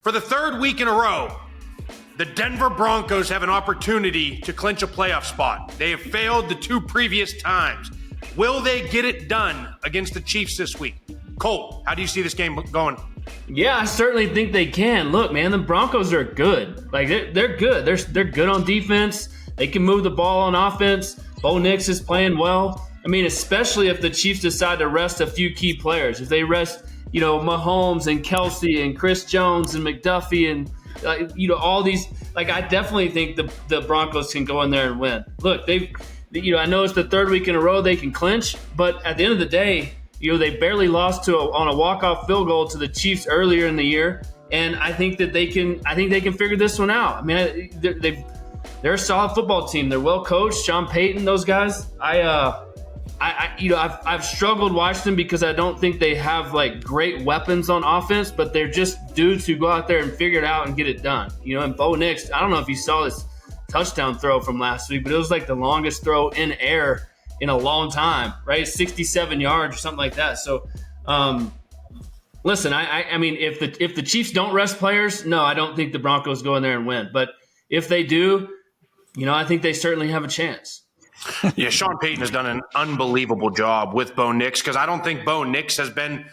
For the third week in a row, the Denver Broncos have an opportunity to clinch a playoff spot. They have failed the two previous times. Will they get it done against the Chiefs this week? Colt, how do you see this game going? Yeah, I certainly think they can. Look, man, the Broncos are good. Like, they're good. They're good on defense. They can move the ball on offense. Bo Nix is playing well. I mean, especially if the Chiefs decide to rest a few key players. If they rest, Mahomes and Kelsey and Chris Jones and McDuffie and, all these. Like, I definitely think the Broncos can go in there and win. Look, I know it's the third week in a row they can clinch, but at the end of the day, they barely lost on a walk-off field goal to the Chiefs earlier in the year, and I think that they can figure this one out. I mean, they're a solid football team. They're well coached. Sean Payton, those guys. I've struggled watching them because I don't think they have like great weapons on offense, but they're just dudes who go out there and figure it out and get it done. And Bo Nix, I don't know if you saw this touchdown throw from last week, but it was like the longest throw in air in a long time, right? 67 yards or something like that. So, listen, I mean, if the Chiefs don't rest players, no, I don't think the Broncos go in there and win. But if they do, I think they certainly have a chance. Yeah, Sean Payton has done an unbelievable job with Bo Nix because I don't think Bo Nix has been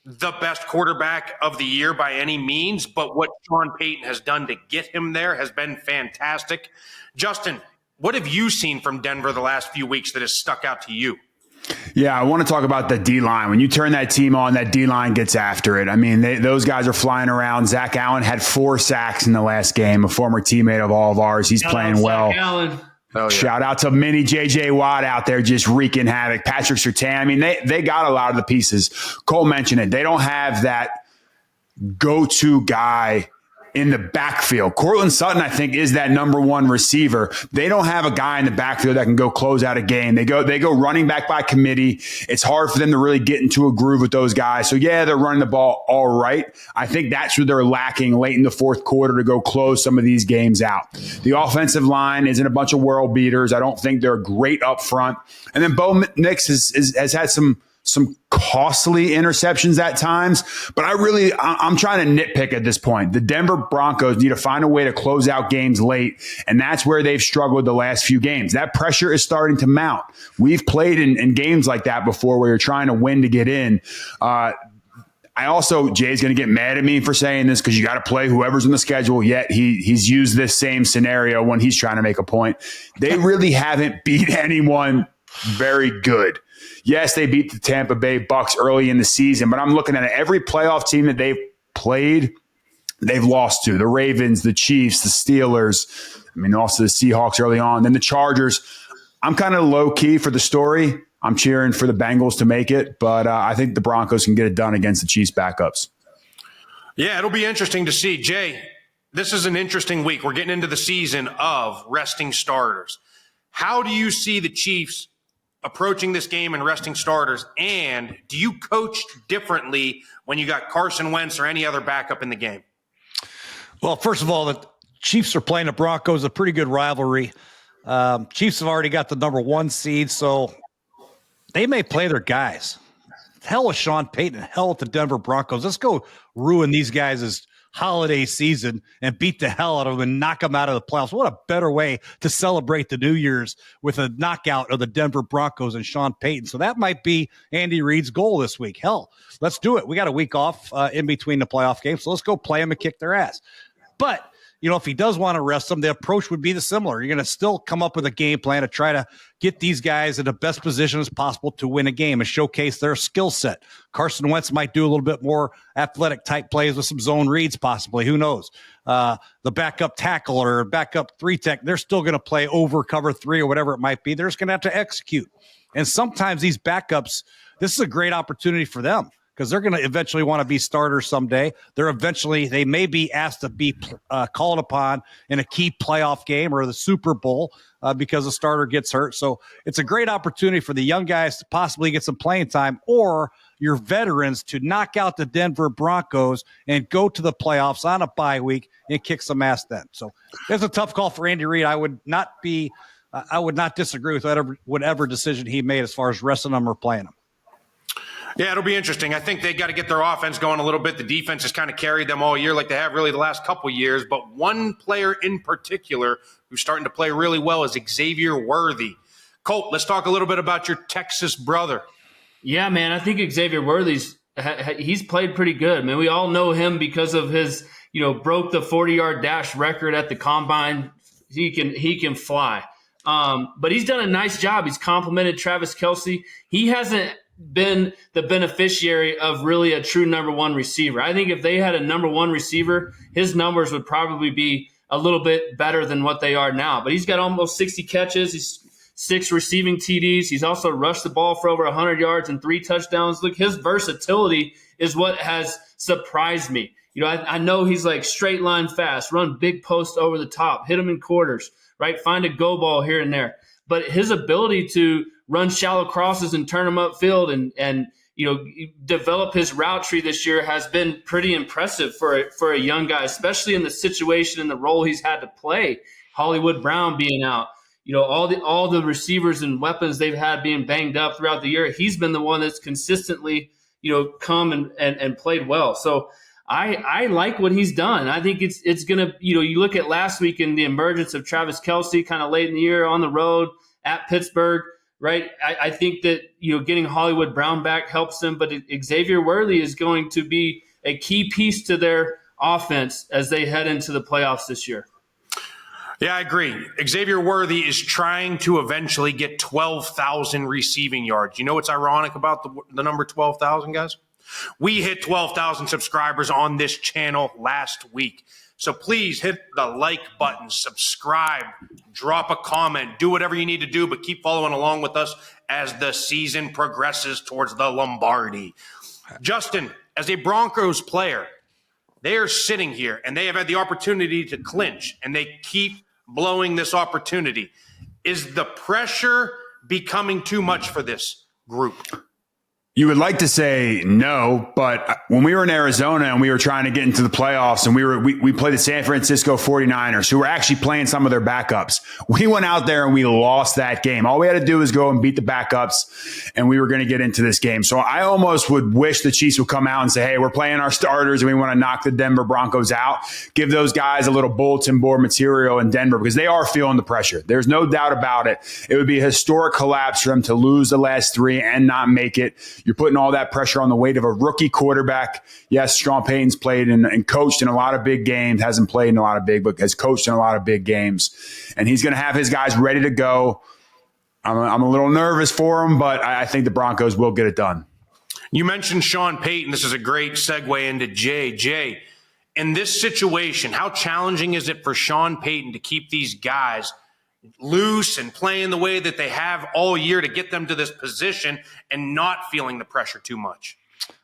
the best quarterback of the year by any means, but what Sean Payton has done to get him there has been fantastic. Justin, what have you seen from Denver the last few weeks that has stuck out to you? Yeah, I want to talk about the D-line. When you turn that team on, that D-line gets after it. I mean, those guys are flying around. Zach Allen had 4 sacks in the last game, a former teammate of all of ours. He's playing well. Zach Allen. Oh, yeah. Shout out to mini J.J. Watt out there just wreaking havoc. Patrick Surtain. I mean, they got a lot of the pieces. Cole mentioned it. They don't have that go-to guy in the backfield. Courtland Sutton, I think, is that number one receiver. They don't have a guy in the backfield that can go close out a game. They go running back by committee. It's hard for them to really get into a groove with those guys. So, yeah, they're running the ball all right. I think that's where they're lacking late in the fourth quarter to go close some of these games out. The offensive line isn't a bunch of world beaters. I don't think they're great up front. And then Bo Nix has had some costly interceptions at times, but I'm trying to nitpick at this point. The Denver Broncos need to find a way to close out games late, and that's where they've struggled the last few games. That pressure is starting to mount. We've played in games like that before where you're trying to win to get in. Jay's going to get mad at me for saying this because you got to play whoever's on the schedule, yet he's used this same scenario when he's trying to make a point. They really haven't beat anyone very good. Yes, they beat the Tampa Bay Bucks early in the season, but I'm looking at every playoff team that they've played, they've lost to. The Ravens, the Chiefs, the Steelers, also the Seahawks early on, then the Chargers. I'm kind of low-key for the story. I'm cheering for the Bengals to make it, but I think the Broncos can get it done against the Chiefs backups. Yeah, it'll be interesting to see. Jay, this is an interesting week. We're getting into the season of resting starters. How do you see the Chiefs approaching this game and resting starters? And do you coach differently when you got Carson Wentz or any other backup in the game? Well, first of all, the Chiefs are playing the Broncos, a pretty good rivalry. Chiefs have already got the number 1 seed, so they may play their guys. Hell with Sean Payton, hell with the Denver Broncos. Let's go ruin these guys' holiday season and beat the hell out of them and knock them out of the playoffs. What a better way to celebrate the New Year's with a knockout of the Denver Broncos and Sean Payton. So that might be Andy Reid's goal this week. Hell, let's do it. We got a week off in between the playoff games, so let's go play them and kick their ass. But if he does want to rest them, the approach would be the similar. You're going to still come up with a game plan to try to get these guys in the best position as possible to win a game and showcase their skill set. Carson Wentz might do a little bit more athletic type plays with some zone reads possibly. Who knows? The backup tackle or backup 3-tech, they're still going to play over cover 3 or whatever it might be. They're just going to have to execute. And sometimes these backups, this is a great opportunity for them, because they're going to eventually want to be starters someday. They may be asked to be called upon in a key playoff game or the Super Bowl because a starter gets hurt. So it's a great opportunity for the young guys to possibly get some playing time, or your veterans to knock out the Denver Broncos and go to the playoffs on a bye week and kick some ass then. So it's a tough call for Andy Reid. I would not disagree with whatever decision he made as far as resting them or playing them. Yeah, it'll be interesting. I think they got to get their offense going a little bit. The defense has kind of carried them all year like they have really the last couple of years. But one player in particular who's starting to play really well is Xavier Worthy. Colt, let's talk a little bit about your Texas brother. Yeah, man, I think Xavier Worthy's he's played pretty good. I mean, we all know him because of his, broke the 40-yard dash record at the combine. He can fly. But he's done a nice job. He's complimented Travis Kelce. He hasn't been the beneficiary of really a true number one receiver. I think if they had a number one receiver, his numbers would probably be a little bit better than what they are now. But he's got almost 60 catches. He's 6 receiving TDs. He's also rushed the ball for over 100 yards and 3 touchdowns. Look, his versatility is what has surprised me. I know he's like straight line fast, run big post over the top, hit him in quarters, right? Find a go ball here and there. But his ability to run shallow crosses and turn them upfield and develop his route tree this year has been pretty impressive for a young guy, especially in the situation and the role he's had to play. Hollywood Brown being out, all the receivers and weapons they've had being banged up throughout the year. He's been the one that's consistently, come and played well. So I like what he's done. I think it's going to, you look at last week and the emergence of Travis Kelce kind of late in the year on the road at Pittsburgh, right? I think that, getting Hollywood Brown back helps them, but Xavier Worthy is going to be a key piece to their offense as they head into the playoffs this year. Yeah, I agree. Xavier Worthy is trying to eventually get 12,000 receiving yards. You know what's ironic about the number 12,000, guys? We hit 12,000 subscribers on this channel last week. So please hit the like button, subscribe, drop a comment, do whatever you need to do, but keep following along with us as the season progresses towards the Lombardi. Justin, as a Broncos player, they are sitting here and they have had the opportunity to clinch and they keep blowing this opportunity. Is the pressure becoming too much for this group? You would like to say no, but when we were in Arizona and we were trying to get into the playoffs and we played the San Francisco 49ers, who were actually playing some of their backups. We went out there and we lost that game. All we had to do was go and beat the backups, and we were going to get into this game. So I almost would wish the Chiefs would come out and say, hey, we're playing our starters and we want to knock the Denver Broncos out. Give those guys a little bulletin board material in Denver because they are feeling the pressure. There's no doubt about it. It would be a historic collapse for them to lose the last 3 and not make it. You're putting all that pressure on the weight of a rookie quarterback. Yes, Sean Payton's played and coached in a lot of big games, hasn't played in a lot of big, but has coached in a lot of big games. And he's going to have his guys ready to go. I'm a little nervous for him, but I think the Broncos will get it done. You mentioned Sean Payton. This is a great segue into Jay. Jay, in this situation, how challenging is it for Sean Payton to keep these guys loose and playing the way that they have all year to get them to this position and not feeling the pressure too much?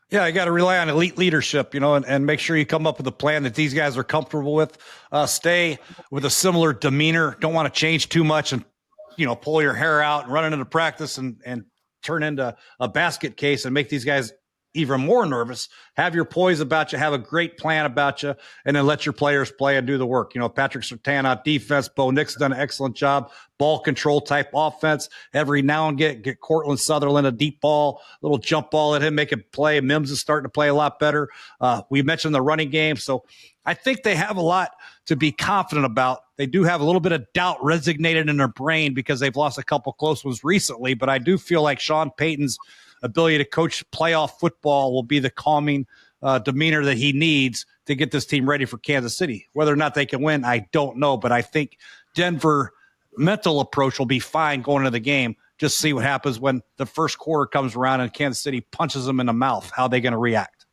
Yeah, you got to rely on elite leadership, and make sure you come up with a plan that these guys are comfortable with. Stay with a similar demeanor. Don't want to change too much and, pull your hair out and run into practice and turn into a basket case and make these guys even more nervous. Have your poise about you, have a great plan about you, and then let your players play and do the work. Patrick Surtain on defense, Bo Nix done an excellent job. Ball control type offense. Every now and get Cortland Sutherland a deep ball, little jump ball at him, make him play. Mims is starting to play a lot better. We mentioned the running game. So I think they have a lot to be confident about. They do have a little bit of doubt resignated in their brain because they've lost a couple close ones recently, but I do feel like Sean Payton's ability to coach playoff football will be the calming demeanor that he needs to get this team ready for Kansas City. Whether or not they can win, I don't know, but I think Denver mental approach will be fine going into the game. Just see what happens when the first quarter comes around and Kansas City punches them in the mouth. How are they going to react?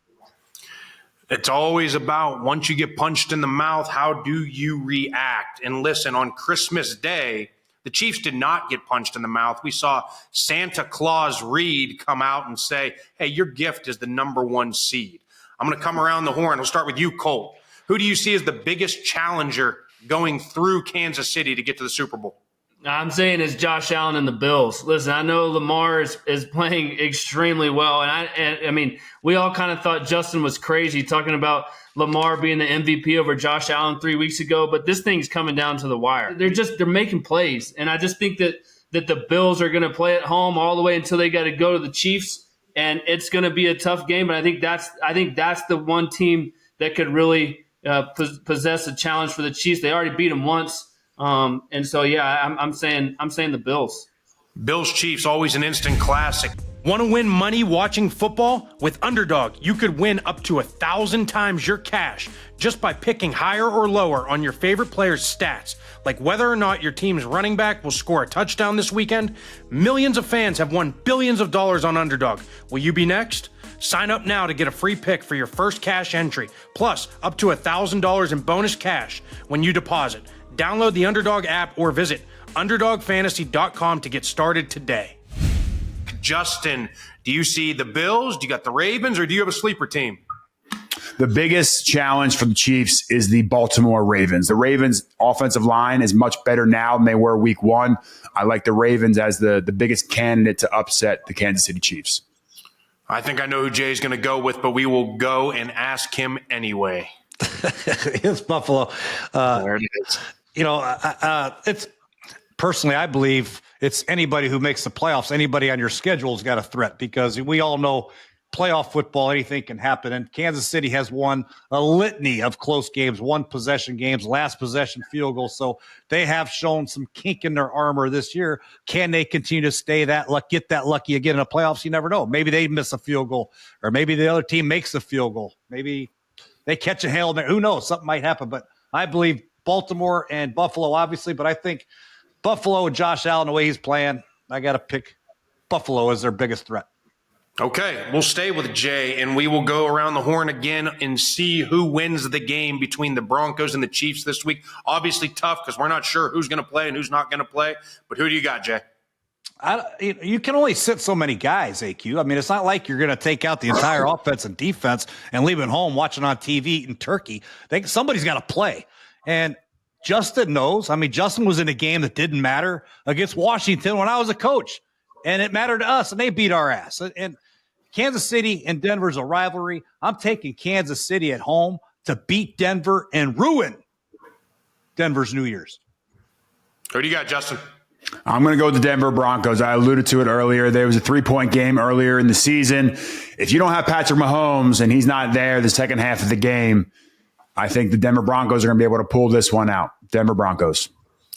It's always about once you get punched in the mouth, how do you react? And listen, on Christmas Day, the Chiefs did not get punched in the mouth. We saw Santa Claus Reed come out and say, hey, your gift is the number 1 seed. I'm going to come around the horn. We'll start with you, Colt. Who do you see as the biggest challenger going through Kansas City to get to the Super Bowl? I'm saying it's Josh Allen and the Bills. Listen, I know Lamar is playing extremely well, and I mean, we all kind of thought Justin was crazy talking about Lamar being the MVP over Josh Allen 3 weeks ago, but this thing's coming down to the wire. They're making plays, and I just think that the Bills are going to play at home all the way until they got to go to the Chiefs. and it's going to be a tough game. But I think that's the one team that could really possess a challenge for the Chiefs. They already beat them once, and so I'm saying the Bills. Bills Chiefs, always an instant classic. Want to win money watching football? With Underdog, you could win up to 1,000 times your cash just by picking higher or lower on your favorite player's stats, like whether or not your team's running back will score a touchdown this weekend. Millions of fans have won billions of dollars on Underdog. Will you be next? Sign up now to get a free pick for your first cash entry, plus up to $1,000 in bonus cash when you deposit. Download the Underdog app or visit UnderdogFantasy.com to get started today. Justin, do you see the Bills? Do you got the Ravens, or do you have a sleeper team? The biggest challenge for the Chiefs is the Baltimore Ravens. The Ravens' offensive line is much better now than they were week one. I like the Ravens as the biggest candidate to upset the Kansas City Chiefs. I think I know who Jay's going to go with, but we will go and ask him anyway. It's Buffalo. There it is. It's personally, I believe it's anybody who makes the playoffs. Anybody on your schedule has got a threat, because we all know playoff football, anything can happen. And Kansas City has won a litany of close games, one possession games, last possession field goals. So they have shown some kink in their armor this year. Can they continue to stay get that lucky again in the playoffs? You never know. Maybe they miss a field goal, or maybe the other team makes a field goal. Maybe they catch a Hail Mary. Who knows? Something might happen. But I believe Baltimore and Buffalo, obviously, but I think Buffalo and Josh Allen, the way he's playing, I got to pick Buffalo as their biggest threat. Okay, we'll stay with Jay, and we will go around the horn again and see who wins the game between the Broncos and the Chiefs this week. Obviously tough, because we're not sure who's going to play and who's not going to play. But who do you got, Jay? You can only sit so many guys, AQ. I mean, it's not like you're going to take out the entire offense and defense and leave it home watching on TV eating turkey. Somebody's got to play. And Justin knows. I mean, Justin was in a game that didn't matter against Washington when I was a coach, and it mattered to us, and they beat our ass. And Kansas City and Denver's a rivalry. I'm taking Kansas City at home to beat Denver and ruin Denver's New Year's. Who do you got, Justin? I'm going to go with the Denver Broncos. I alluded to it earlier. There was a 3-point game earlier in the season. If you don't have Patrick Mahomes and he's not there the second half of the game, I think the Denver Broncos are going to be able to pull this one out. Denver Broncos.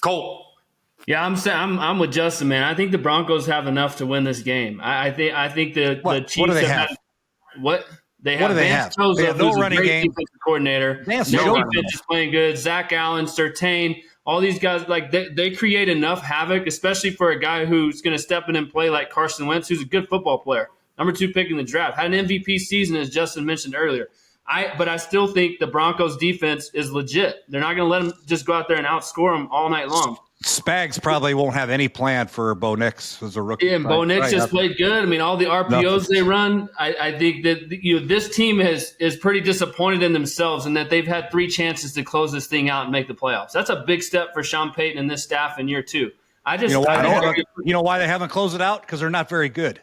Colt. Yeah, I'm with Justin, man. I think the Broncos have enough to win this game. I think the Chiefs what do they have? They have Vance Joseph, they have no running game. Defensive coordinator. No defense is playing good. Zach Allen, Surtain, all these guys, like they create enough havoc, especially for a guy who's going to step in and play like Carson Wentz, who's a good football player. Number 2 pick in the draft. Had an MVP season, as Justin mentioned earlier. But I still think the Broncos defense is legit. They're not going to let them just go out there and outscore them all night long. Spags probably won't have any plan for Bo Nix as a rookie. Yeah, and Bo Nix just played good. I mean, all the RPOs they run, I think that this team is pretty disappointed in themselves, and that they've had 3 chances to close this thing out and make the playoffs. That's a big step for Sean Payton and this staff in year 2. You know why they haven't closed it out? Because they're not very good.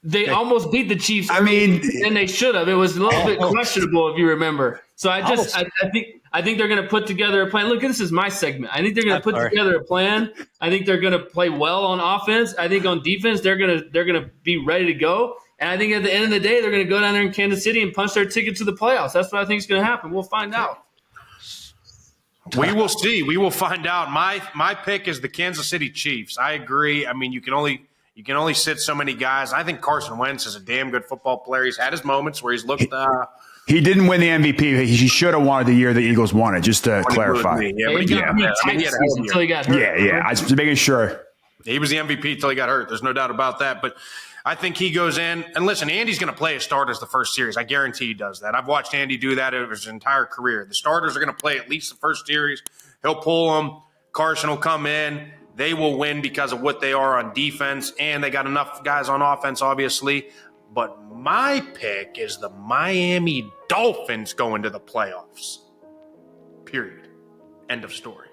They almost beat the Chiefs. I mean, and they should have. It was a little bit questionable, if you remember. So I think they're going to put together a plan. Look, this is my segment. I think they're going to put together a plan. I think they're going to play well on offense. I think on defense they're going to be ready to go. And I think at the end of the day they're going to go down there in Kansas City and punch their ticket to the playoffs. That's what I think is going to happen. We'll find out. We will see. We will find out. My pick is the Kansas City Chiefs. I agree. I mean, you can only sit so many guys. I think Carson Wentz is a damn good football player. He's had his moments where he's looked. He didn't win the MVP. He should have won the year the Eagles won it, just to clarify. Until he got hurt. Yeah. I was making sure. He was the MVP until he got hurt. There's no doubt about that. But I think he goes in. And listen, Andy's going to play his starters the first series. I guarantee he does that. I've watched Andy do that over his entire career. The starters are going to play at least the first series. He'll pull them. Carson will come in. They will win because of what they are on defense, and they got enough guys on offense, obviously. But my pick is the Miami Dolphins going to the playoffs. Period. End of story.